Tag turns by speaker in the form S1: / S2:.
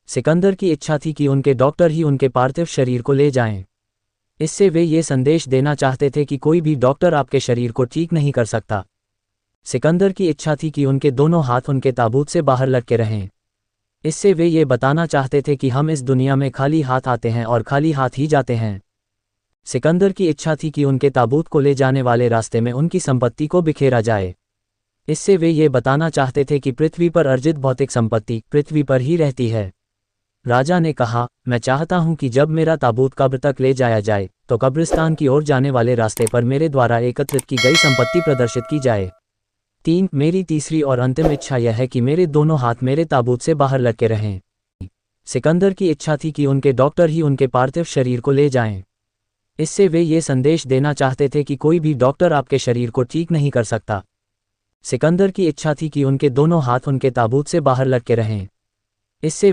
S1: सिकंदर की इच्छा थी कि उनके डॉक्टर ही उनके पार्थिव शरीर को ले जाएं। इससे वे ये संदेश देना चाहते थे कि कोई भी डॉक्टर आपके शरीर को ठीक नहीं कर सकता। सिकंदर की इच्छा थी कि उनके दोनों हाथ उनके ताबूत से बाहर लटके रहें। इससे वे ये बताना चाहते थे कि हम इस दुनिया में खाली हाथ आते हैं और खाली हाथ ही जाते हैं। सिकंदर की इच्छा थी कि उनके ताबूत को ले जाने वाले रास्ते में उनकी संपत्ति को बिखेरा जाए। इससे वे ये बताना चाहते थे कि पृथ्वी पर अर्जित भौतिक संपत्ति पृथ्वी पर ही रहती है। राजा ने कहा, मैं चाहता हूं कि जब मेरा ताबूत कब्र तक ले जाया जाए तो कब्रिस्तान की ओर जाने वाले रास्ते पर मेरे द्वारा एकत्रित की गई संपत्ति प्रदर्शित की जाए। 3. मेरी तीसरी और अंतिम इच्छा यह है कि मेरे दोनों हाथ मेरे ताबूत से बाहर लटके रहें। सिकंदर की इच्छा थी कि उनके डॉक्टर ही उनके पार्थिव शरीर को ले जाएं। इससे वे ये संदेश देना चाहते थे कि कोई भी डॉक्टर आपके शरीर को ठीक नहीं कर सकता। सिकंदर की इच्छा थी कि उनके दोनों हाथ उनके ताबूत से बाहर लटके रहें। इससे